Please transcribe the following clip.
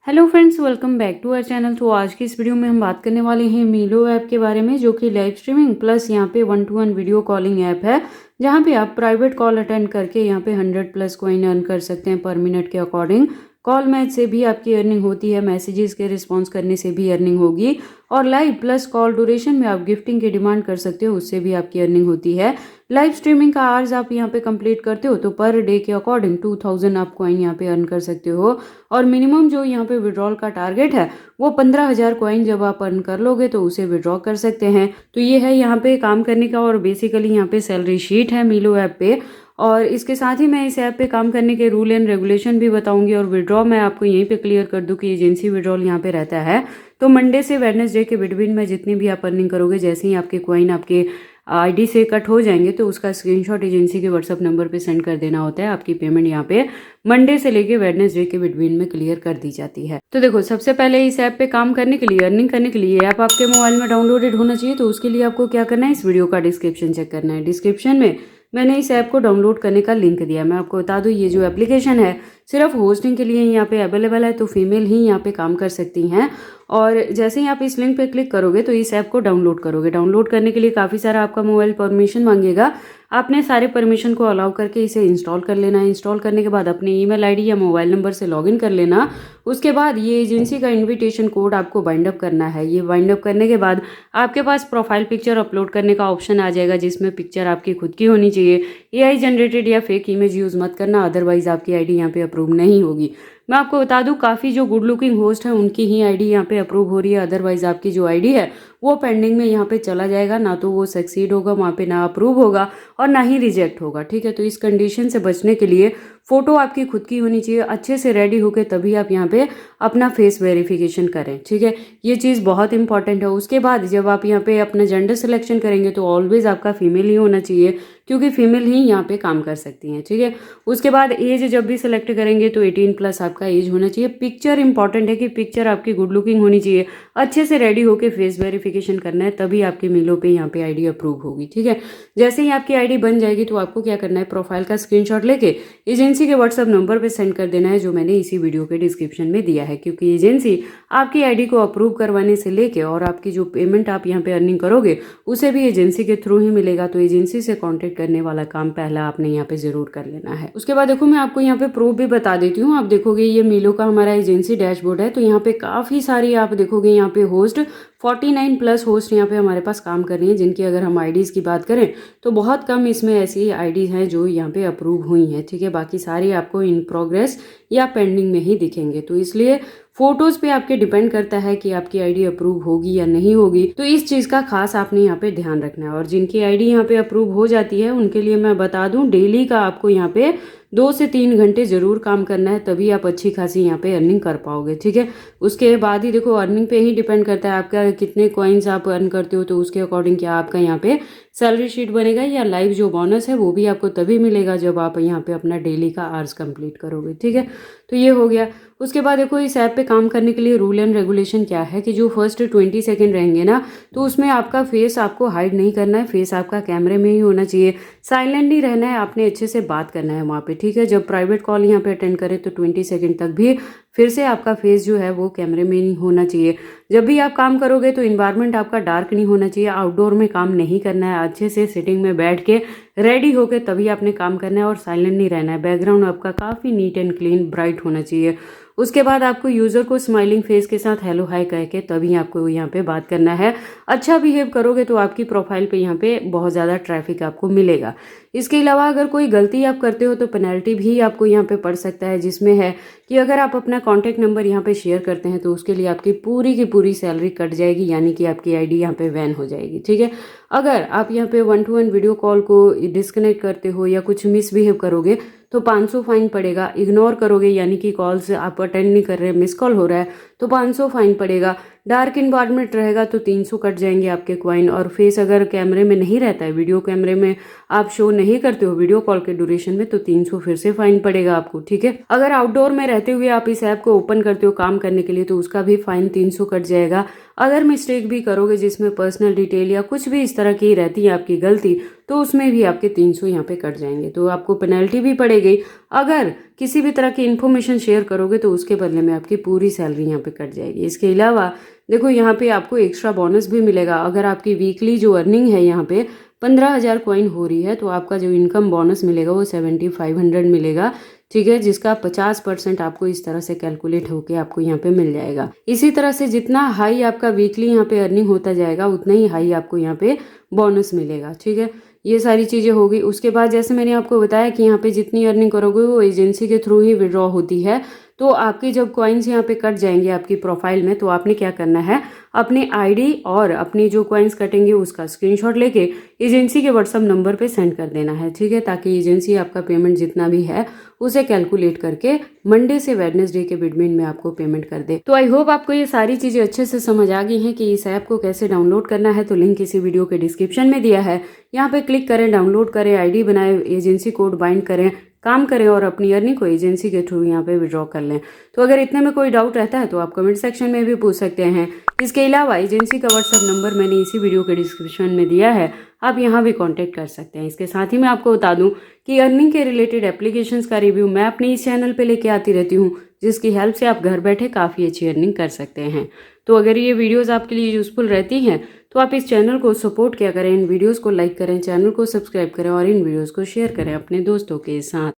Hello friends, welcome back to our channel. तो आज की इस वीडियो में हम बात करने वाले हैं मीलो ऐप के बारे में, जो कि लाइव स्ट्रीमिंग प्लस यहाँ पे 1-to-1 वीडियो कॉलिंग ऐप है, जहाँ पे आप प्राइवेट कॉल अटेंड करके यहाँ पे 100+ कॉइन अर्न कर सकते हैं पर मिनट के अकॉर्डिंग। कॉल मैच से भी आपकी अर्निंग होती है, मैसेजेस के रिस्पॉन्स करने से भी अर्निंग होगी, और लाइव प्लस कॉल ड्यूरेशन में आप गिफ्टिंग की डिमांड कर सकते हो, उससे भी आपकी अर्निंग होती है। लाइव स्ट्रीमिंग का आवर्स आप यहाँ पे कंप्लीट करते हो तो पर डे के अकॉर्डिंग 2000 आप कॉइन यहाँ पे अर्न कर सकते हो, और मिनिमम जो यहाँ पे विड्रॉल का टारगेट है वो 15,000 कॉइन जब आप अर्न कर लोगे तो उसे विड्रॉ कर सकते हैं। तो ये है यहाँ पे काम करने का, और बेसिकली यहाँ पे सैलरी शीट है मीलो ऐप पे। और इसके साथ ही मैं इस ऐप पे काम करने के रूल एंड रेगुलेशन भी बताऊंगी, और विड्रॉ मैं आपको यहीं पे क्लियर कर दूं कि एजेंसी विड्रॉल यहाँ पे रहता है। तो मंडे से वेडनेसडे के बिटवीन में जितनी भी आप अर्निंग करोगे, जैसे ही आपके कॉइन आपके आईडी से कट हो जाएंगे तो उसका स्क्रीनशॉट एजेंसी के व्हाट्सअप नंबर पे सेंड कर देना होता है। आपकी पेमेंट यहाँ पे मंडे से लेके वेडनेसडे के बिटवीन में क्लियर कर दी जाती है। तो देखो, सबसे पहले इस ऐप पे काम करने के लिए, अर्निंग करने के लिए ऐप आपके मोबाइल में डाउनलोडेड होना चाहिए। तो उसके लिए आपको क्या करना है, इस वीडियो का डिस्क्रिप्शन चेक करना है। डिस्क्रिप्शन में मैंने इस ऐप को डाउनलोड करने का लिंक दिया। मैं आपको बता दूं, ये जो एप्लीकेशन है सिर्फ होस्टिंग के लिए यहाँ पे अवेलेबल है, तो फीमेल ही यहाँ पे काम कर सकती हैं। और जैसे ही आप इस लिंक पे क्लिक करोगे तो इस ऐप को डाउनलोड करोगे। डाउनलोड करने के लिए काफ़ी सारा आपका मोबाइल परमिशन मांगेगा। आपने सारे परमिशन को अलाउ करके इसे इंस्टॉल कर लेना है। इंस्टॉल करने के बाद अपने ईमेल आईडी या मोबाइल नंबर से लॉगिन कर लेना। उसके बाद ये एजेंसी का इन्विटेशन कोड आपको बाइंड अप करना है। ये बाइंड अप करने के बाद आपके पास प्रोफाइल पिक्चर अपलोड करने का ऑप्शन आ जाएगा, जिसमें पिक्चर आपकी खुद की होनी चाहिए। एआई जनरेटेड या फेक इमेज यूज़ मत करना, अदरवाइज आपकी आईडी यहाँ पे अप्रूव नहीं होगी। मैं आपको बता दूं, काफ़ी जो गुड लुकिंग होस्ट है उनकी ही आईडी यहाँ पे अप्रूव हो रही है, अदरवाइज आपकी जो आईडी है वो पेंडिंग में यहाँ पे चला जाएगा। ना तो वो सक्सीड होगा वहाँ पे, ना अप्रूव होगा और ना ही रिजेक्ट होगा। ठीक है, तो इस कंडीशन से बचने के लिए फोटो आपकी खुद की होनी चाहिए, अच्छे से रेडी होकर तभी आप यहाँ पे अपना फेस वेरिफिकेशन करें। ठीक है, ये चीज़ बहुत इंपॉर्टेंट है। उसके बाद जब आप यहाँ पे अपना जेंडर सिलेक्शन करेंगे तो ऑलवेज आपका फीमेल ही होना चाहिए, क्योंकि फीमेल ही यहाँ पे काम कर सकती हैं। ठीक है, उसके बाद एज जब भी सिलेक्ट करेंगे तो 18+ आपका एज होना चाहिए। पिक्चर इंपॉर्टेंट है कि पिक्चर आपकी गुड लुकिंग होनी चाहिए, अच्छे से रेडी होकर फेस वेरिफिकेशन करना है, तभी आपकी मीलो पे यहाँ पे आईडी अप्रूव होगी। ठीक है, जैसे ही आपकी आईडी बन जाएगी तो आपको क्या करना है, प्रोफाइल का स्क्रीनशॉट लेके एजेंसी के व्हाट्सअप नंबर पे सेंड कर देना है, जो मैंने इसी वीडियो के डिस्क्रिप्शन में दिया है। क्योंकि एजेंसी आपकी आईडी को अप्रूव करवाने से लेके और आपकी जो पेमेंट आप यहाँ पे अर्निंग करोगे उसे भी एजेंसी के थ्रू ही मिलेगा। तो एजेंसी से कॉन्टेक्ट करने वाला काम पहला आपने यहाँ पे जरूर कर लेना है। उसके बाद देखो, मैं आपको यहाँ पे प्रूफ भी बता देती हूँ। आप देखोगे ये मीलो का हमारा एजेंसी डैशबोर्ड है, तो यहाँ पे काफ़ी सारी आप देखोगे यहाँ पे होस्ट 49+ होस्ट यहाँ पे हमारे पास काम कर रही हैं, जिनकी अगर हम आईडीज़ की बात करें तो बहुत कम इसमें ऐसी आईडीज़ हैं जो यहाँ पे अप्रूव हुई हैं। ठीक है, बाकी सारी आपको इन प्रोग्रेस या पेंडिंग में ही दिखेंगे। तो इसलिए फोटोज़ पे आपके डिपेंड करता है कि आपकी आईडी अप्रूव होगी या नहीं होगी। तो इस चीज़ का खास आपने यहाँ पे ध्यान रखना है। और जिनकी आईडी यहाँ पे अप्रूव हो जाती है उनके लिए मैं बता दूँ, डेली का आपको यहाँ पे 2 से 3 घंटे जरूर काम करना है, तभी आप अच्छी खासी यहाँ पे अर्निंग कर पाओगे। ठीक है, उसके बाद ही देखो, अर्निंग पे ही डिपेंड करता है आपका कितने कॉइन्स आप अर्न करते हो, तो उसके अकॉर्डिंग क्या आपका यहाँ पे सैलरी शीट बनेगा, या लाइव जो बोनस है वो भी आपको तभी मिलेगा जब आप यहाँ पे अपना डेली का आवर्स कंप्लीट करोगे। ठीक है, तो ये हो गया। उसके बाद देखो, इस ऐप पे काम करने के लिए रूल एंड रेगुलेशन क्या है कि जो फर्स्ट 20 सेकेंड रहेंगे ना, तो उसमें आपका फेस आपको हाइड नहीं करना है, फेस आपका कैमरे में ही होना चाहिए, साइलेंट नहीं रहना है, आपने अच्छे से बात करना है वहाँ पे। ठीक है, जब प्राइवेट कॉल यहाँ पे अटेंड करें तो 20 सेकेंड तक भी फिर से आपका फेस जो है वो कैमरे में नहीं होना चाहिए। जब भी आप काम करोगे तो इन्वायरमेंट आपका डार्क नहीं होना चाहिए, आउटडोर में काम नहीं करना है, अच्छे से सिटिंग में बैठ के रेडी होके तभी आपने काम करना है, और साइलेंट नहीं रहना है। बैकग्राउंड आपका काफ़ी नीट एंड क्लीन ब्राइट होना चाहिए। उसके बाद आपको यूज़र को स्माइलिंग फेस के साथ हेलो हाय कह के तभी आपको यहाँ पे बात करना है। अच्छा बिहेव करोगे तो आपकी प्रोफाइल पे यहाँ पे बहुत ज़्यादा ट्रैफिक आपको मिलेगा। इसके अलावा अगर कोई गलती आप करते हो तो पेनल्टी भी आपको यहाँ पे पड़ सकता है, जिसमें है कि अगर आप अपना कॉन्टैक्ट नंबर यहाँ पे शेयर करते हैं तो उसके लिए आपकी पूरी की पूरी सैलरी कट जाएगी, यानी कि आपकी आईडी यहाँ पे बैन हो जाएगी। ठीक है, अगर आप यहाँ पे 1-to-1 वीडियो कॉल को डिस्कनेक्ट करते हो या कुछ मिसबिहेव करोगे तो 500 फाइन पड़ेगा। इग्नोर करोगे, यानी कि कॉल्स आप अटेंड नहीं कर रहे, मिस कॉल हो रहा है, तो 500 फाइन पड़ेगा। डार्क इन्वायरमेंट रहेगा तो 300 कट जाएंगे आपके कॉइन। और फेस अगर कैमरे में नहीं रहता है, वीडियो कैमरे में आप शो नहीं करते हो वीडियो कॉल के ड्यूरेशन में, तो 300 फिर से फाइन पड़ेगा आपको। ठीक है, अगर आउटडोर में रहते हुए आप इस ऐप को ओपन करते हो काम करने के लिए तो उसका भी फाइन 300 कट जाएगा। अगर मिस्टेक भी करोगे जिसमें पर्सनल डिटेल या कुछ भी इस तरह की रहती है आपकी गलती, तो उसमें भी आपके 300 यहाँ पे कट जाएंगे, तो आपको पेनल्टी भी पड़ेगी। अगर किसी भी तरह की इन्फॉर्मेशन शेयर करोगे तो उसके बदले में आपकी पूरी सैलरी यहाँ पे कट जाएगी। इसके अलावा देखो यहाँ पे आपको एक्स्ट्रा बोनस भी मिलेगा। अगर आपकी वीकली जो अर्निंग है यहाँ पे 15,000 कॉइन हो रही है तो आपका जो इनकम बोनस मिलेगा वो 7,500 मिलेगा, ठीक है, जिसका 50% आपको इस तरह से कैलकुलेट होके आपको यहाँ पे मिल जाएगा। इसी तरह से जितना हाई आपका वीकली यहाँ पे अर्निंग होता जाएगा उतना ही हाई आपको यहाँ पे बोनस मिलेगा, ठीक है। ये सारी चीज़ें होगी। उसके बाद जैसे मैंने आपको बताया कि यहाँ पे जितनी अर्निंग करोगे वो एजेंसी के थ्रू ही विड्रॉ होती है। तो आपकी जब कॉइन्स यहाँ पे कट जाएंगे आपकी प्रोफाइल में तो आपने क्या करना है, अपने आईडी और अपनी जो कॉइन्स कटेंगे उसका स्क्रीनशॉट लेके एजेंसी के व्हाट्सअप नंबर पे सेंड कर देना है, ठीक है, ताकि एजेंसी आपका पेमेंट जितना भी है उसे कैलकुलेट करके मंडे से वेडनेसडे के बिटवीन में आपको पेमेंट कर दे। तो आई होप आपको ये सारी चीजें अच्छे से समझ आ गई हैं कि इस ऐप को कैसे डाउनलोड करना है। तो लिंक इसी वीडियो के डिस्क्रिप्शन में दिया है, यहाँ पे क्लिक करें, डाउनलोड करें, आईडी बनाए, एजेंसी कोड बाइंड करें, काम करें और अपनी अर्निंग को एजेंसी के थ्रू यहाँ पे विड्रॉ कर लें। तो अगर इतने में कोई डाउट रहता है तो आप कमेंट सेक्शन में भी पूछ सकते हैं। इसके अलावा एजेंसी का व्हाट्सएप नंबर मैंने इसी वीडियो के डिस्क्रिप्शन में दिया है, आप यहाँ भी कांटेक्ट कर सकते हैं। इसके साथ ही मैं आपको बता दूं कि अर्निंग के रिलेटेड एप्लीकेशंस का रिव्यू मैं अपने इस चैनल पे लेके आती रहती हूँ, जिसकी हेल्प से आप घर बैठे काफ़ी अच्छी अर्निंग कर सकते हैं। तो अगर ये वीडियोज़ आपके लिए यूज़फुल रहती हैं तो आप इस चैनल को सपोर्ट क्या करें, इन वीडियोज़ को लाइक करें, चैनल को सब्सक्राइब करें और इन वीडियोज़ को शेयर करें अपने दोस्तों के साथ।